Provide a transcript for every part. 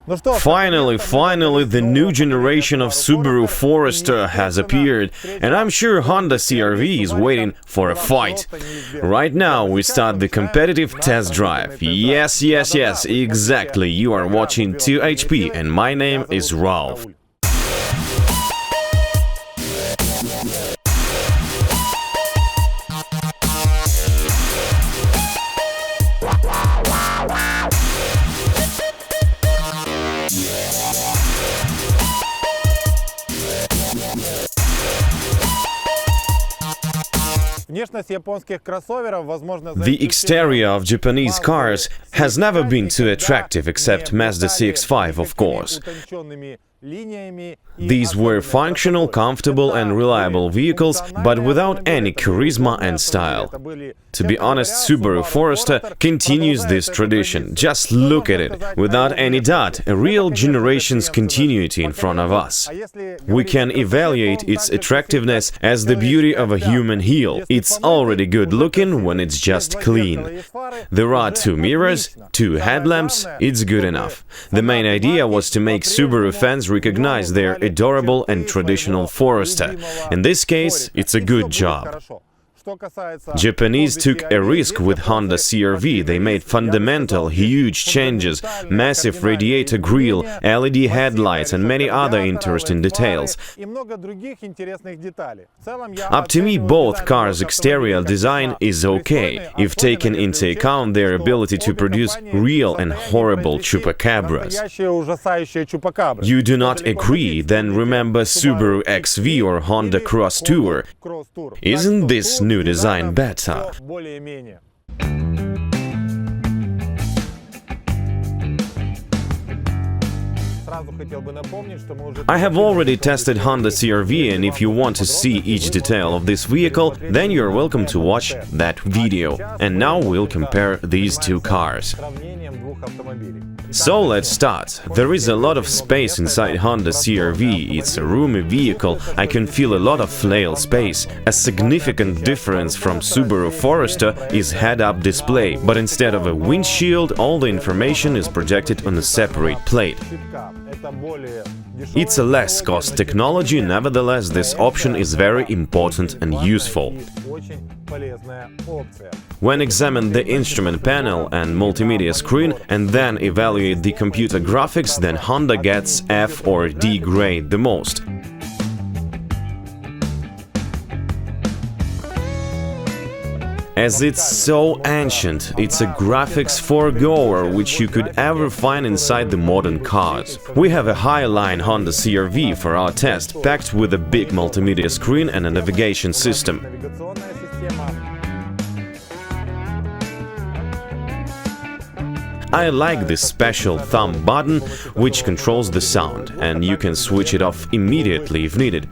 Finally, the new generation of Subaru Forester has appeared, and I'm sure Honda CRV is waiting for a fight. Right now, we start the competitive test drive. Yes, exactly. You are watching 2HP, and my name is Ralph. The exterior of Japanese cars has never been too attractive, except Mazda CX-5, of course. These were functional, comfortable and reliable vehicles, but without any charisma and style. To be honest, Subaru Forester continues this tradition. Just look at it. Without any doubt, a real generation's continuity in front of us. We can evaluate its attractiveness as the beauty of a human heel. It's already good looking when it's just clean. There are 2 mirrors, 2 headlamps, it's good enough. The main idea was to make Subaru fans recognize their adorable and traditional Forester. In this case, it's a good job. Japanese took a risk with Honda CRV. They made fundamental, huge changes, massive radiator grille, LED headlights and many other interesting details. Up to me, both cars' exterior design is okay, if taken into account their ability to produce real and horrible chupacabras. You do not agree? Then remember Subaru XV or Honda Cross Tour. Isn't this new design better? I have already tested Honda CRV, and if you want to see each detail of this vehicle, then you're welcome to watch that video. And now we'll compare these 2 cars. So let's start. There is a lot of space inside Honda CRV. It's a roomy vehicle. I can feel a lot of flail space. A significant difference from Subaru Forester is head-up display, but instead of a windshield, all the information is projected on a separate plate. It's a less cost technology, nevertheless this option is very important and useful. When examine the instrument panel and multimedia screen and then evaluate the computer graphics, then Honda gets F or D grade the most. As it's so ancient, it's a graphics foregoer which you could ever find inside the modern cars. We have a high-line Honda CRV for our test, packed with a big multimedia screen and a navigation system. I like this special thumb button, which controls the sound, and you can switch it off immediately if needed.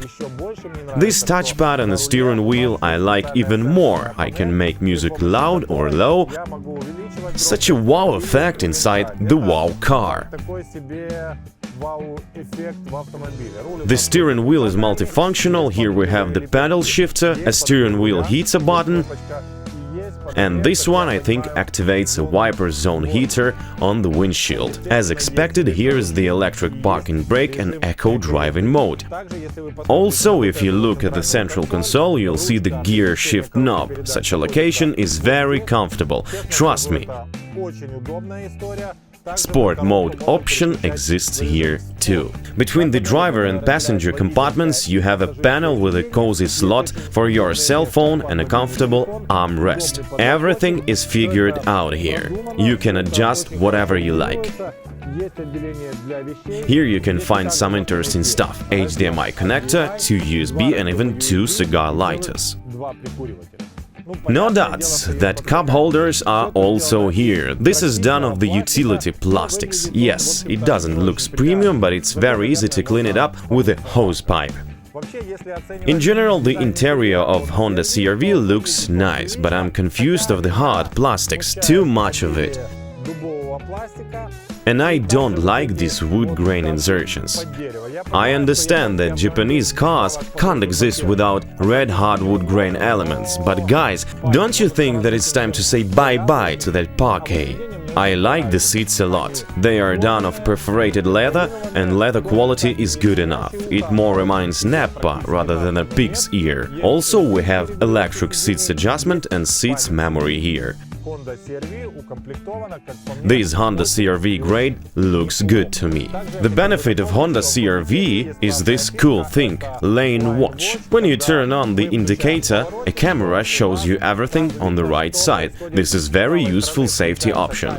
This touchpad on the steering wheel I like even more. I can make music loud or low. Such a wow effect inside the wow car. The steering wheel is multifunctional. Here we have the pedal shifter, a steering wheel heater button, and this one, I think, activates a wiper zone heater on the windshield. As expected, here is the electric parking brake and eco driving mode. Also, if you look at the central console, you'll see the gear shift knob. Such a location is very comfortable, trust me. Sport mode option exists here too. Between the driver and passenger compartments you have a panel with a cozy slot for your cell phone and a comfortable armrest. Everything is figured out here. You can adjust whatever you like. Here you can find some interesting stuff: HDMI connector, 2 USB and even 2 cigar lighters. No doubts that cup holders are also here. This is done of the utility plastics. Yes, it doesn't look premium, but it's very easy to clean it up with a hose pipe. In general, the interior of Honda CRV looks nice, but I'm confused of the hard plastics, too much of it. And I don't like these wood grain insertions. I understand that Japanese cars can't exist without red hard wood grain elements, but guys, don't you think that it's time to say bye-bye to that parquet? I like the seats a lot. They are done of perforated leather, and leather quality is good enough. It more reminds Nappa rather than a pig's ear. Also, we have electric seats adjustment and seats memory here. This Honda CRV grade looks good to me. The benefit of Honda CRV is this cool thing – lane watch. When you turn on the indicator, a camera shows you everything on the right side. This is very useful safety option.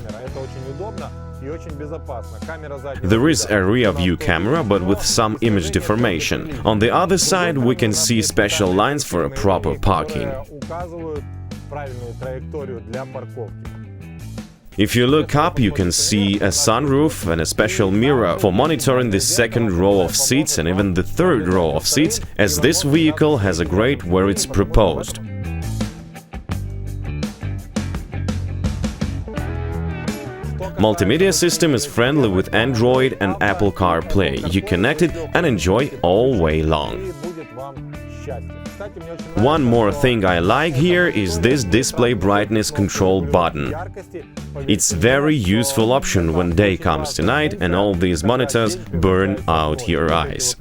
There is a rear view camera, but with some image deformation. On the other side, we can see special lines for a proper parking. If you look up, you can see a sunroof and a special mirror for monitoring the second row of seats and even the third row of seats, as this vehicle has a grade where it's proposed. Multimedia system is friendly with Android and Apple CarPlay. You connect it and enjoy all way long. One more thing I like here is this display brightness control button. It's very useful option when day comes to night and all these monitors burn out your eyes.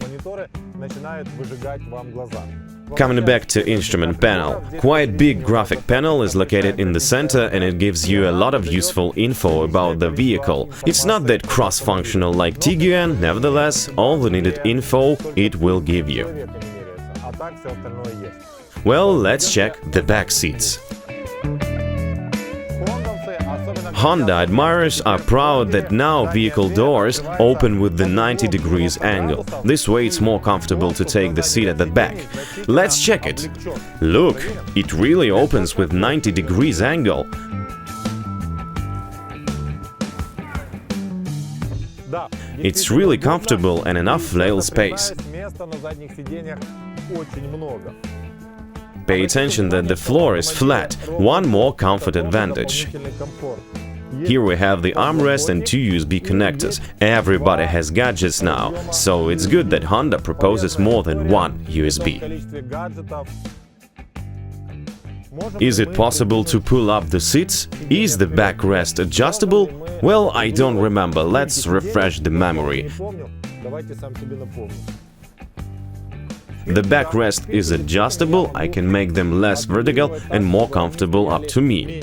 Coming back to instrument panel, quite big graphic panel is located in the center and it gives you a lot of useful info about the vehicle. It's not that cross-functional like Tiguan, nevertheless, all the needed info it will give you. Well, let's check the back seats. Honda admirers are proud that now vehicle doors open with the 90 degrees angle. This way it's more comfortable to take the seat at the back. Let's check it. Look, it really opens with 90 degrees angle. It's really comfortable and enough flail space. Pay attention that the floor is flat, one more comfort advantage. Here we have the armrest and two USB connectors. Everybody has gadgets now, so it's good that Honda proposes more than one USB. Is it possible to pull up the seats? Is the backrest adjustable? Well, I don't remember. Let's refresh the memory. The backrest is adjustable, I can make them less vertical and more comfortable up to me.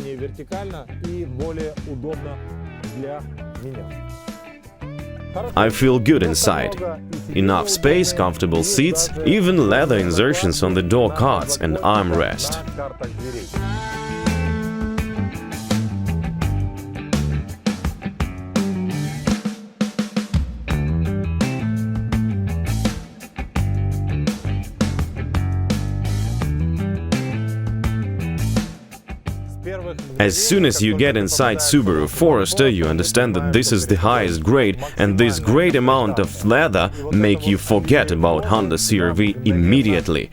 I feel good inside. Enough space, comfortable seats, even leather insertions on the door cards and armrest. As soon as you get inside Subaru Forester, you understand that this is the highest grade, and this great amount of leather make you forget about Honda CRV immediately.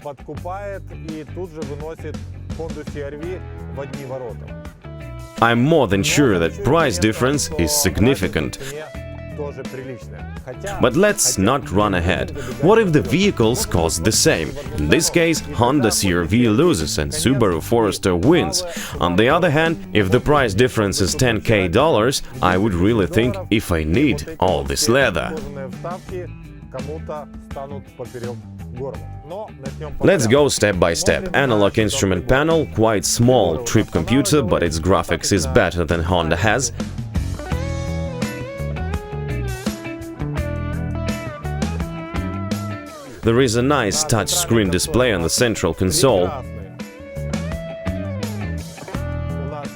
I'm more than sure that price difference is significant. But let's not run ahead. What if the vehicles cost the same? In this case, Honda CRV loses and Subaru Forester wins. On the other hand, if the price difference is $10,000, I would really think if I need all this leather. Let's go step by step. Analog instrument panel, quite small trip computer, but its graphics is better than Honda has. There is a nice touchscreen display on the central console.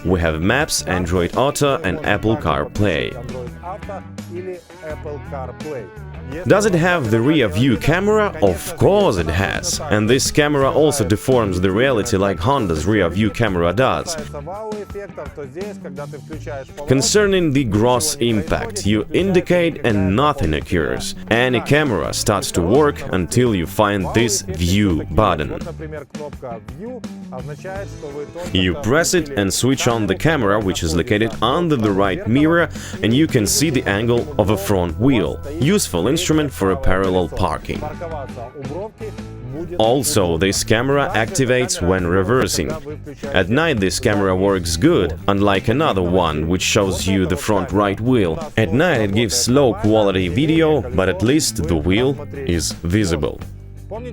We have Maps, Android Auto and Apple CarPlay. Does it have the rear view camera? Of course it has. And this camera also deforms the reality like Honda's rear view camera does. Concerning the gross impact, you indicate and nothing occurs. Any camera starts to work until you find this View button. You press it and switch on the camera, which is located under the right mirror, and you can see the angle of a front wheel. Useful instrument for a parallel parking. Also, this camera activates when reversing. At night this camera works good, unlike another one which shows you the front right wheel. At night it gives low quality video, but at least the wheel is visible.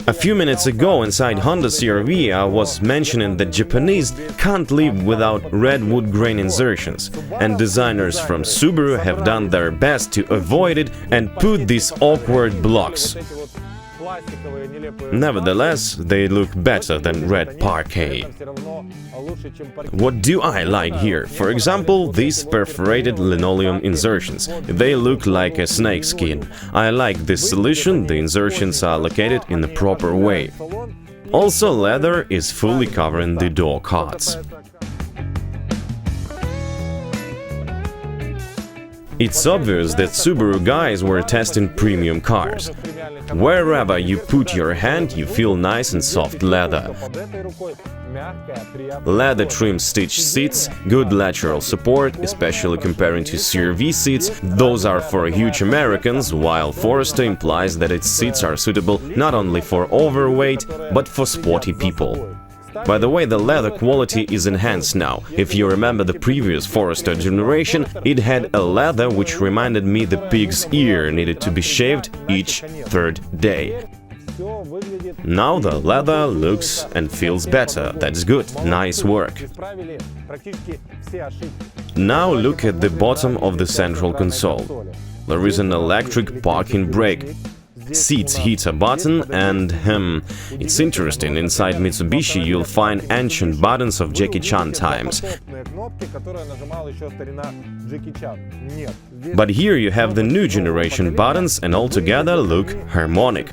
A few minutes ago inside Honda CRV I was mentioning that Japanese can't live without red wood grain insertions, and designers from Subaru have done their best to avoid it and put these awkward blocks. Nevertheless, they look better than red parquet. What do I like here? For example, these perforated linoleum insertions. They look like a snake skin. I like this solution, the insertions are located in the proper way. Also, leather is fully covering the door cards. It's obvious that Subaru guys were testing premium cars. Wherever you put your hand, you feel nice and soft leather. Leather trim stitch seats, good lateral support, especially comparing to CRV seats. Those are for huge Americans, while Forester implies that its seats are suitable not only for overweight, but for sporty people. By the way, the leather quality is enhanced now. If you remember the previous Forester generation, it had a leather which reminded me the pig's ear needed to be shaved each third day. Now the leather looks and feels better. That's good. Nice work. Now look at the bottom of the central console. There is an electric parking brake, seats heater button, and it's interesting, inside Mitsubishi you'll find ancient buttons of Jackie Chan times. But here you have the new generation buttons and altogether look harmonic.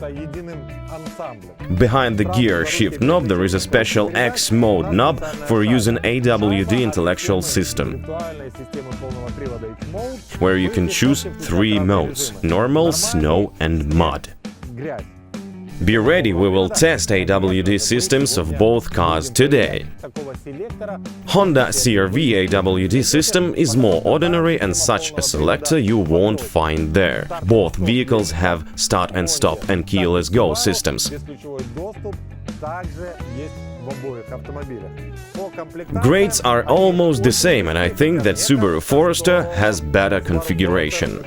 Behind the gear shift knob there is a special X mode knob for using AWD intellectual system, where you can choose 3 modes: normal, snow and mud. Be ready, we will test AWD systems of both cars today. Honda CRV AWD system is more ordinary, and such a selector you won't find there. Both vehicles have start and stop and keyless go systems. Grades are almost the same, and I think that Subaru Forester has better configuration.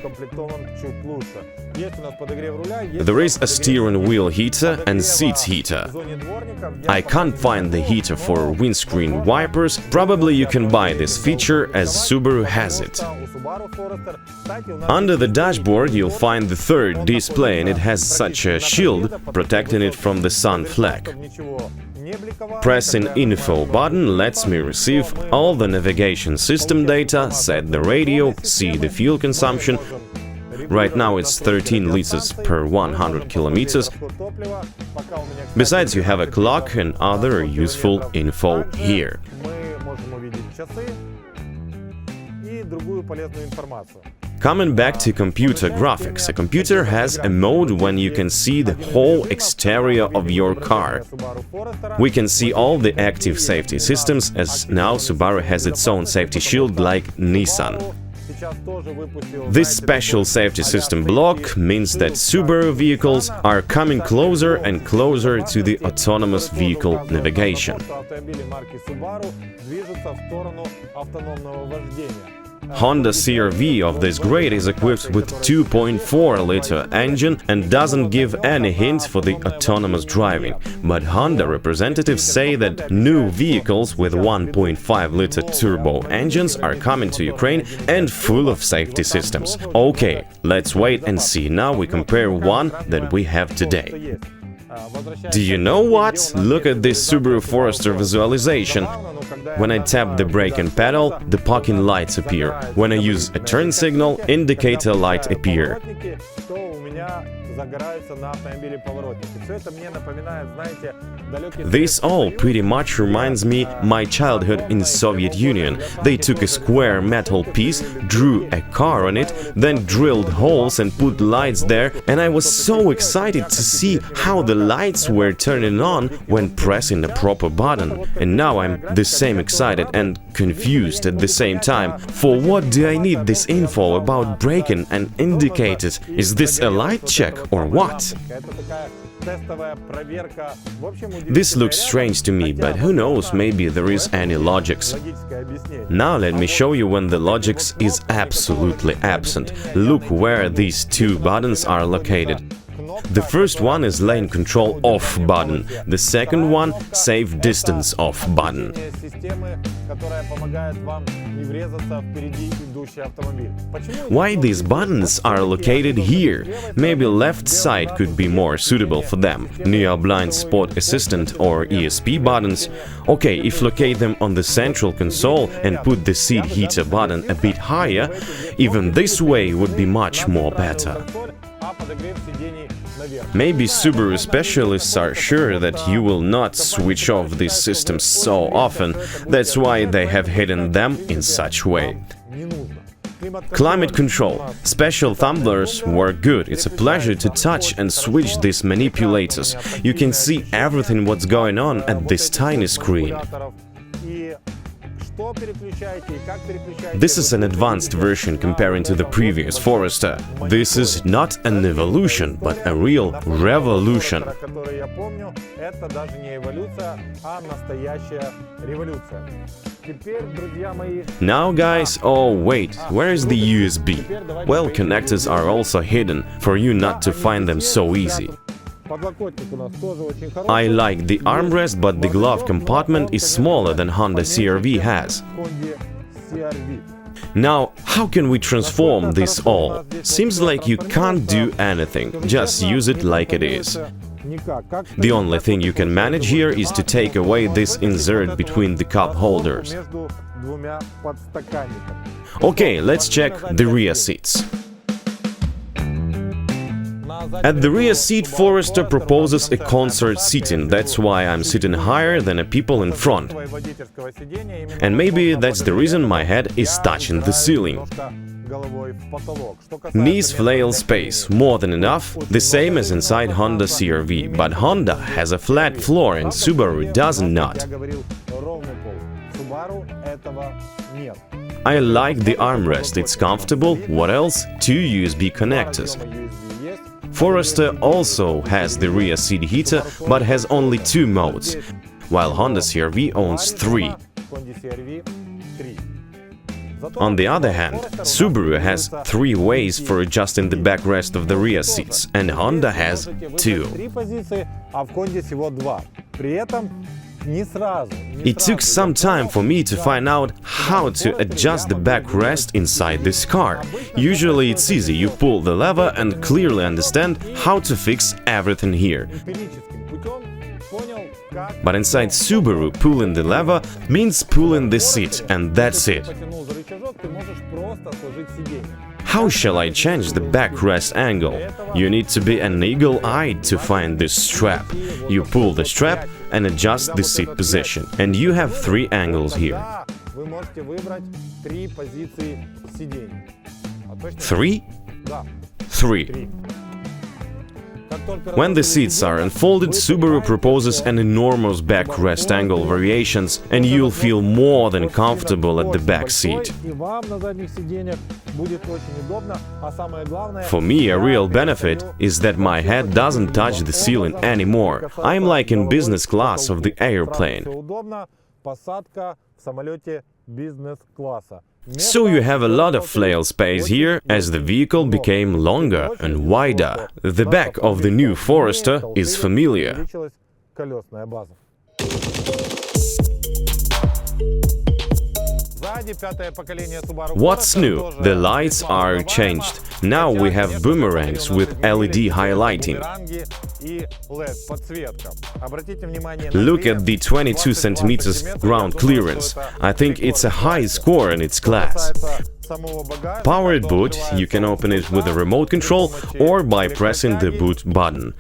There is a steering wheel heater and seats heater. I can't find the heater for windscreen wipers. Probably you can buy this feature as Subaru has it. Under the dashboard you'll find the third display, and it has such a shield protecting it from the sun flag. Pressing info button lets me receive all the navigation system data, set the radio, see the fuel consumption. Right now it's 13 liters per 100 kilometers. Besides, you have a clock and other useful info here. Coming back to computer graphics, a computer has a mode when you can see the whole exterior of your car. We can see all the active safety systems, as now Subaru has its own safety shield like Nissan. This special safety system block means that Subaru vehicles are coming closer and closer to the autonomous vehicle navigation. Honda CRV of this grade is equipped with 2.4-liter engine and doesn't give any hint for the autonomous driving, but Honda representatives say that new vehicles with 1.5-liter turbo engines are coming to Ukraine and full of safety systems. Okay, let's wait and see. Now we compare one that we have today. Do you know what? Look at this Subaru Forester visualization. When I tap the brake and pedal, the parking lights appear. When I use a turn signal, indicator light appear. This all pretty much reminds me my childhood in Soviet Union. They took a square metal piece, drew a car on it, then drilled holes and put lights there, and I was so excited to see how the lights were turning on when pressing a proper button, and now I'm the same excited and confused at the same time. For what do I need this info about braking and indicators? Is this a light check or what? This looks strange to me, but who knows, maybe there is any logics. Now let me show you when the logics is absolutely absent. Look where these two buttons are located. The first one is lane control off button, the second one save distance off button. Why these buttons are located here? Maybe left side could be more suitable for them. Near blind spot assistant or ESP buttons. Okay, if locate them on the central console and put the seat heater button a bit higher, even this way would be much more better. Maybe Subaru specialists are sure that you will not switch off these systems so often, that's why they have hidden them in such way. Climate control. Special tumblers work good. It's a pleasure to touch and switch these manipulators. You can see everything what's going on at this tiny screen. This is an advanced version comparing to the previous Forester. This is not an evolution, but a real revolution. Now guys, oh wait, where is the USB? Well, connectors are also hidden, for you not to find them so easy. I like the armrest, but the glove compartment is smaller than Honda CRV has. Now, how can we transform this all? Seems like you can't do anything, just use it like it is. The only thing you can manage here is to take away this insert between the cup holders. Okay, let's check the rear seats. At the rear seat, Forester proposes a concert seating, that's why I'm sitting higher than the people in front. And maybe that's the reason my head is touching the ceiling. Knees flail space, more than enough, the same as inside Honda CRV, but Honda has a flat floor and Subaru does not. I like the armrest, it's comfortable. What else? 2 USB connectors. Forester also has the rear seat heater, but has only 2 modes, while Honda CRV owns 3. On the other hand, Subaru has 3 ways for adjusting the backrest of the rear seats, and Honda has 2. It took some time for me to find out how to adjust the backrest inside this car. Usually it's easy, you pull the lever and clearly understand how to fix everything here. But inside Subaru, pulling the lever means pulling the seat, and that's it. How shall I change the backrest angle? You need to be an eagle-eyed to find this strap. You pull the strap and adjust the seat position, and you have 3 angles here. 3? 3. When the seats are unfolded, Subaru proposes an enormous backrest angle variations, and you'll feel more than comfortable at the back seat. For me, a real benefit is that my head doesn't touch the ceiling anymore. I'm like in business class of the airplane. So you have a lot of flail space here as the vehicle became longer and wider. The back of the new Forester is familiar. What's new? The lights are changed. Now we have boomerangs with LED highlighting. Look at the 22 cm ground clearance. I think it's a high score in its class. Powered boot, you can open it with a remote control or by pressing the boot button.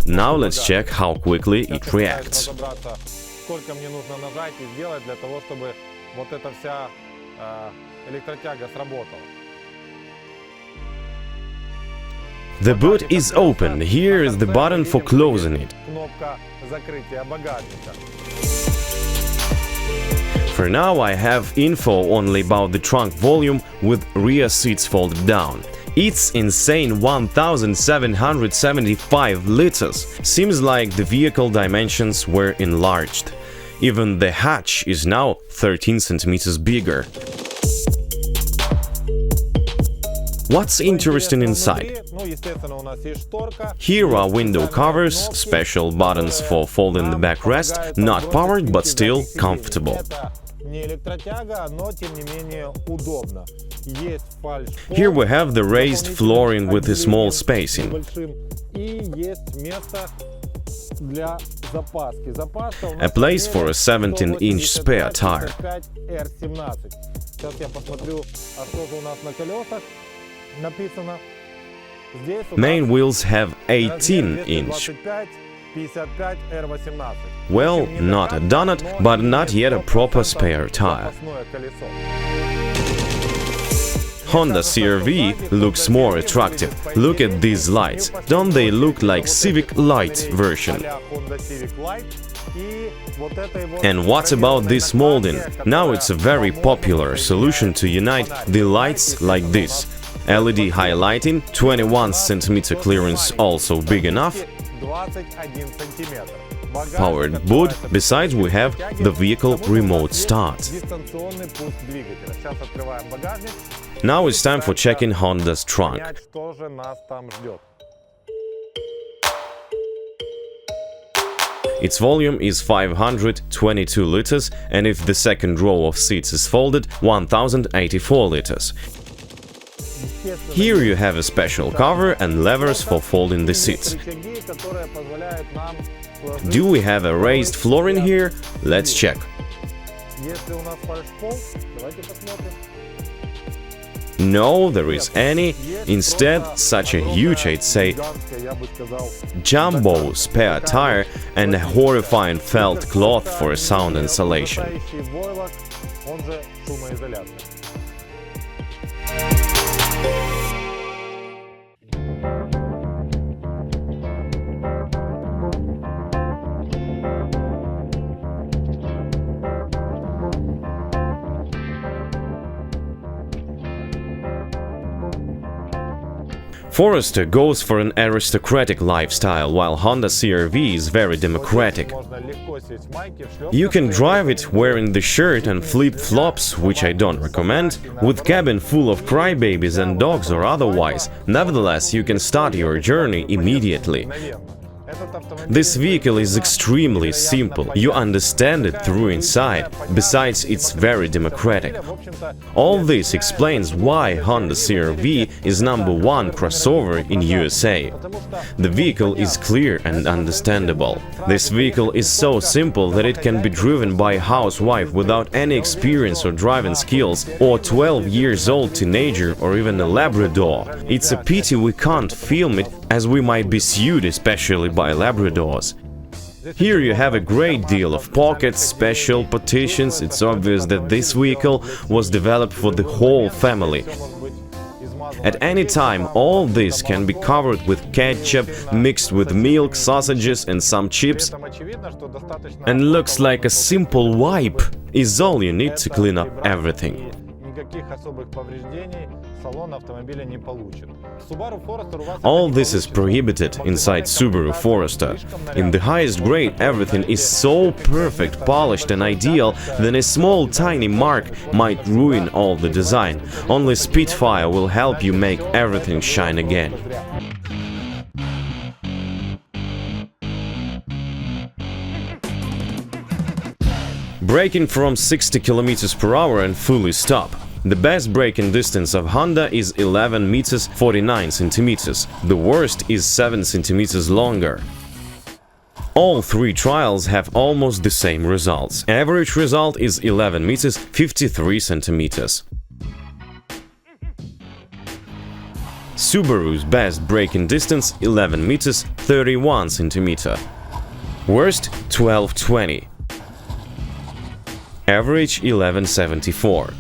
Now let's check how quickly it reacts. Сколько мне нужно нажать и сделать для того, чтобы вот эта вся электротяга сработала. The boot is open. Here is the button for closing it. For now I have info only about the trunk volume with rear seats folded down. It's insane 1775 liters. Seems like the vehicle dimensions were enlarged. Even the hatch is now 13 centimeters bigger. What's interesting inside? Here are window covers, special buttons for folding the backrest, not powered but still comfortable. Here we have the raised flooring with a small spacing. A place for a 17-inch spare tire. Main wheels have 18-inch. Well, not a donut, but not yet a proper spare tire. Honda CRV looks more attractive. Look at these lights. Don't they look like Civic Light version? And what about this molding? Now it's a very popular solution to unite the lights like this. LED highlighting, 21 cm clearance also big enough. Powered boot, besides we have the vehicle remote start. Now it's time for checking Honda's trunk. Its volume is 522 liters, and if the second row of seats is folded, 1084 liters. Here you have a special cover and levers for folding the seats. Do we have a raised flooring here? Let's check. No, there is any. Instead, such a huge, I'd say, jumbo spare tire and a horrifying felt cloth for sound insulation. Forester goes for an aristocratic lifestyle, while Honda CRV is very democratic. You can drive it wearing the shirt and flip-flops, which I don't recommend, with cabin full of crybabies and dogs or otherwise. Nevertheless, you can start your journey immediately. This vehicle is extremely simple, you understand it through inside, besides it's very democratic. All this explains why Honda CRV is #1 crossover in USA. The vehicle is clear and understandable. This vehicle is so simple that it can be driven by a housewife without any experience or driving skills, or 12 years old teenager or even a Labrador. It's a pity we can't film it, as we might be sued, especially by Labradors. Here you have a great deal of pockets, special partitions. It's obvious that this vehicle was developed for the whole family. At any time, all this can be covered with ketchup, mixed with milk, sausages and some chips, and looks like a simple wipe is all you need to clean up everything. All this is prohibited inside Subaru Forester. In the highest grade, everything is so perfect, polished and ideal that a small tiny mark might ruin all the design. Only Spitfire will help you make everything shine again. Braking from 60 km per hour and fully stop. The best braking distance of Honda is 11 meters 49 centimeters. The worst is 7 centimeters longer. All three trials have almost the same results. Average result is 11 meters 53 centimeters. Subaru's best braking distance 11 meters 31 centimeter. Worst 1220. Average 1174.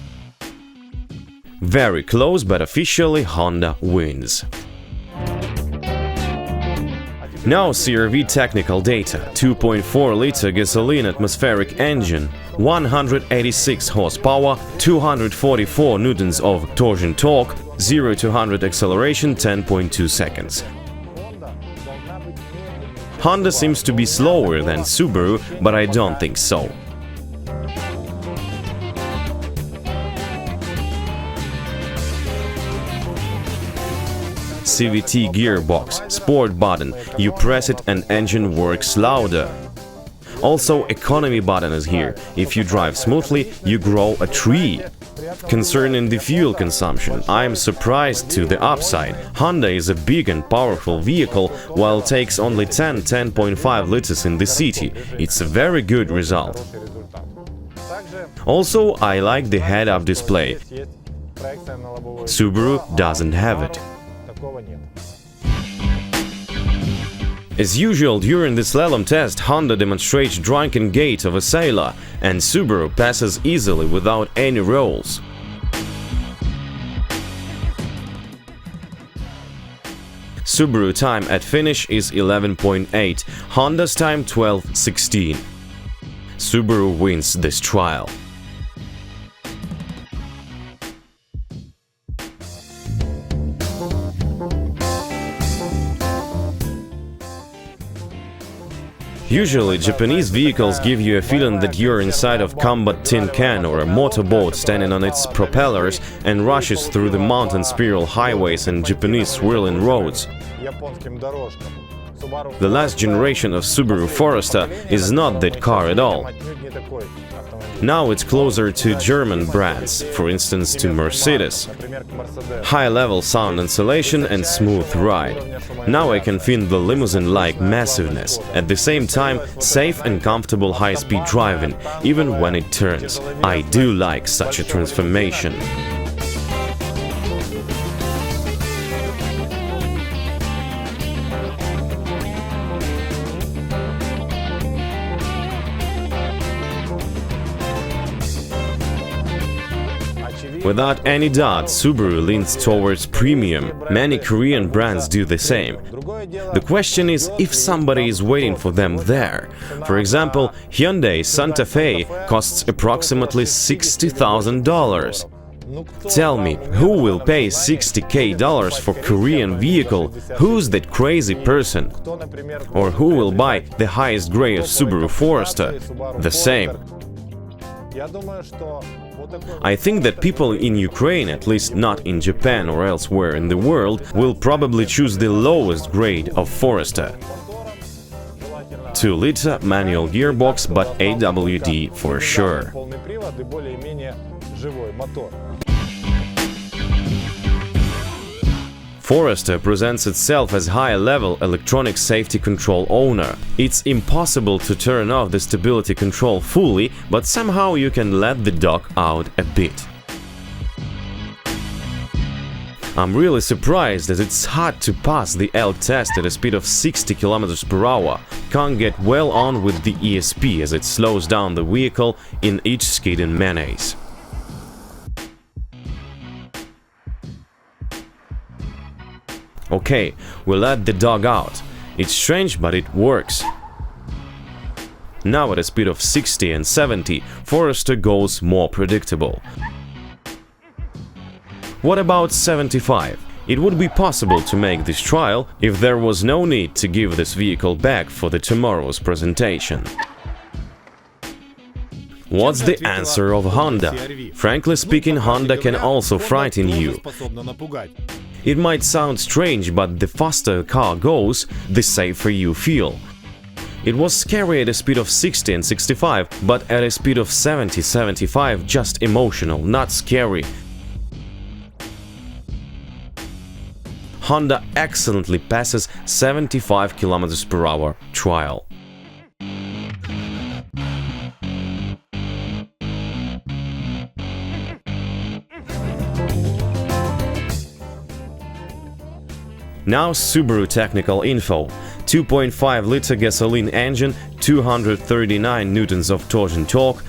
Very close, but officially Honda wins. Now CRV technical data: 2.4-liter gasoline atmospheric engine, 186 horsepower, 244 newtons of torsion torque, 0 to 100 acceleration 10.2 seconds. Honda seems to be slower than Subaru, but I don't think so. CVT gearbox, sport button, you press it and engine works louder. Also, economy button is here. If you drive smoothly, you grow a tree. Concerning the fuel consumption, I am surprised to the upside. Honda is a big and powerful vehicle, while takes only 10.5 liters in the city. It's a very good result. Also, I like the head-up display. Subaru doesn't have it. As usual, during the slalom test, Honda demonstrates drunken gait of a sailor, and Subaru passes easily without any rolls. Subaru time at finish is 11.8, Honda's time 12.16. Subaru wins this trial. Usually, Japanese vehicles give you a feeling that you're inside of combat tin can or a motorboat standing on its propellers and rushes through the mountain spiral highways and Japanese swirling roads. The last generation of Subaru Forester is not that car at all. Now it's closer to German brands, for instance to Mercedes. High-level sound insulation and smooth ride. Now I can feel the limousine-like massiveness. At the same time, safe and comfortable high-speed driving, even when it turns. I do like such a transformation. Without any doubt, Subaru leans towards premium. Many Korean brands do the same. The question is if somebody is waiting for them there. For example, Hyundai Santa Fe costs approximately $60,000. Tell me, who will pay $60K for Korean vehicle? Who's that crazy person? Or who will buy the highest grade of Subaru Forester? The same. I think that people in Ukraine, at least not in Japan or elsewhere in the world, will probably choose the lowest grade of Forester. 2-liter manual gearbox, but AWD for sure. Forester presents itself as high-level electronic safety control owner. It's impossible to turn off the stability control fully, but somehow you can let the dog out a bit. I'm really surprised that it's hard to pass the ELK test at a speed of 60 km/h. Can't get well on with the ESP as it slows down the vehicle in each skidding menace. Okay, we let the dog out. It's strange, but it works. Now at a speed of 60 and 70, Forester goes more predictable. What about 75? It would be possible to make this trial if there was no need to give this vehicle back for the tomorrow's presentation. What's the answer of Honda? Frankly speaking, Honda can also frighten you. It might sound strange, but the faster a car goes, the safer you feel. It was scary at a speed of 60 and 65, but at a speed of 70-75 just emotional, not scary. Honda excellently passes 75 km/h trial. Now Subaru technical info. 2.5-liter gasoline engine, 239 newtons of torsion torque,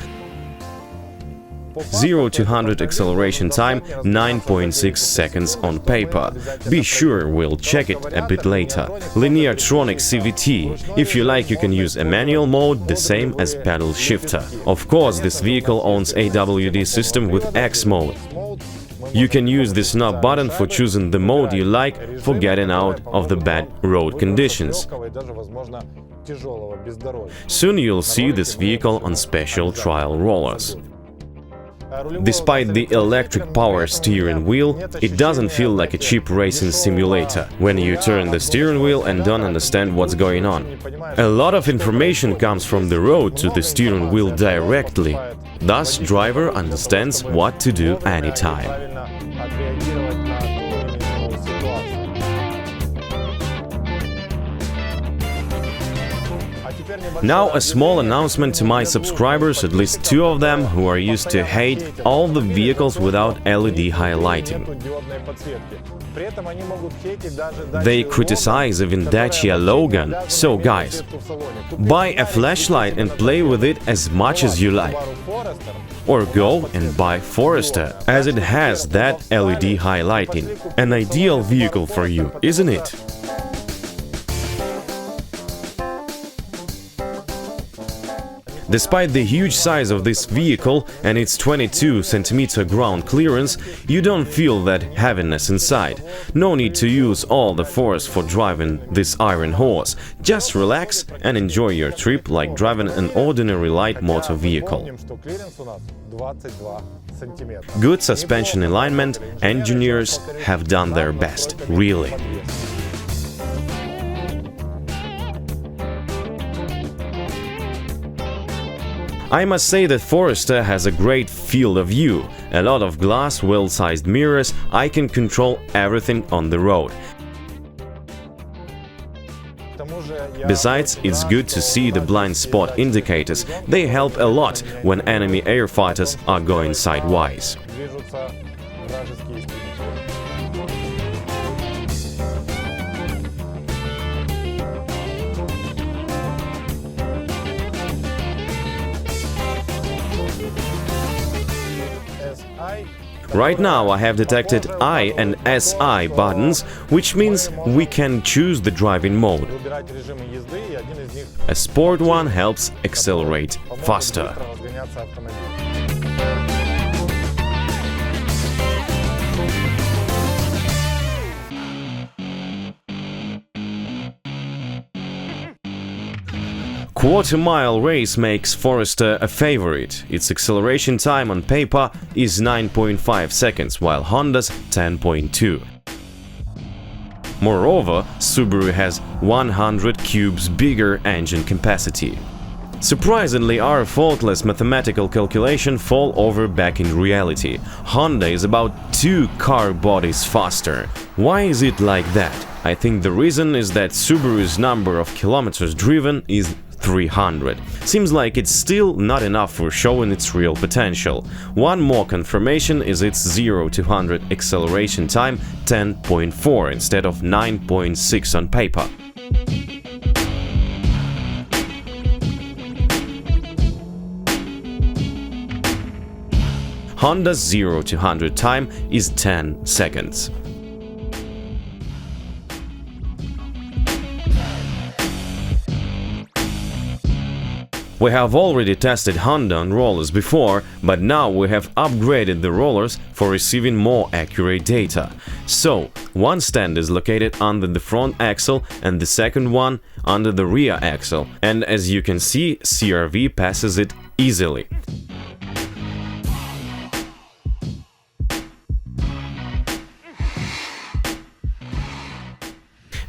0 to 100 acceleration time 9.6 seconds on paper. Be sure we'll check it a bit later. Lineartronic CVT. If you like, you can use a manual mode, the same as pedal shifter. Of course, this vehicle owns AWD system with X mode. You can use this knob button for choosing the mode you like for getting out of the bad road conditions. Soon you'll see this vehicle on special trial rollers. Despite the electric power steering wheel, it doesn't feel like a cheap racing simulator when you turn the steering wheel and don't understand what's going on. A lot of information comes from the road to the steering wheel directly, thus driver understands what to do anytime. Now a small announcement to my subscribers, at least 2 of them, who are used to hate all the vehicles without LED highlighting. They criticize even Dacia Logan, so guys, buy a flashlight and play with it as much as you like. Or go and buy Forester, as it has that LED highlighting. An ideal vehicle for you, isn't it? Despite the huge size of this vehicle and its 22 cm ground clearance, you don't feel that heaviness inside. No need to use all the force for driving this iron horse. Just relax and enjoy your trip like driving an ordinary light motor vehicle. Good suspension alignment, engineers have done their best, really. I must say that Forester has a great field of view, a lot of glass, well-sized mirrors. I can control everything on the road. Besides, it's good to see the blind spot indicators. They help a lot when enemy air fighters are going sideways. Right now I have detected I and SI buttons, which means we can choose the driving mode. A sport one helps accelerate faster. Quarter-mile race makes Forester a favorite. Its acceleration time on paper is 9.5 seconds, while Honda's 10.2. Moreover, Subaru has 100 cubes bigger engine capacity. Surprisingly, our faultless mathematical calculation fall over back in reality. Honda is about 2 car bodies faster. Why is it like that? I think the reason is that Subaru's number of kilometers driven is 300. Seems like it's still not enough for showing its real potential. One more confirmation is its 0 to 100 acceleration time 10.4 instead of 9.6 on paper. Honda's 0 to 100 time is 10 seconds. We have already tested Honda on rollers before, but now we have upgraded the rollers for receiving more accurate data. So, one stand is located under the front axle and the second one under the rear axle, and as you can see, CRV passes it easily.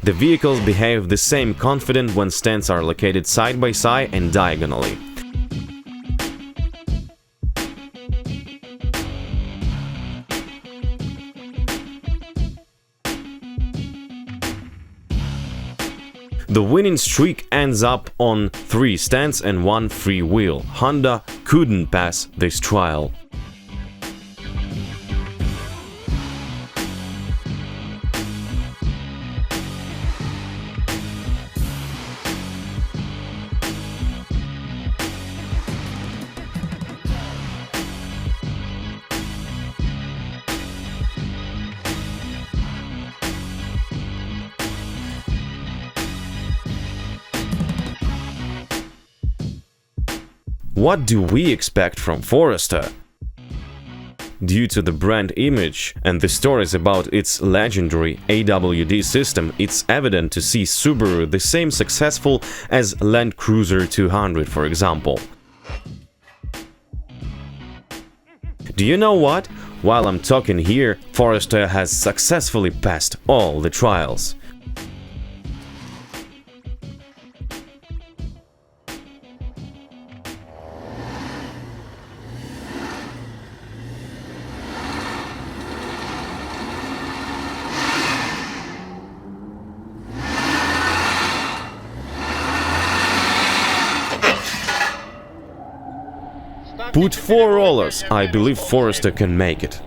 The vehicles behave the same confident when stands are located side by side and diagonally. The winning streak ends up on 3 stands and 1 free wheel. Honda couldn't pass this trial. What do we expect from Forester? Due to the brand image and the stories about its legendary AWD system, it's evident to see Subaru the same successful as Land Cruiser 200, for example. Do you know what? While I'm talking here, Forester has successfully passed all the trials. Put 4 rollers, I believe Forester can make it.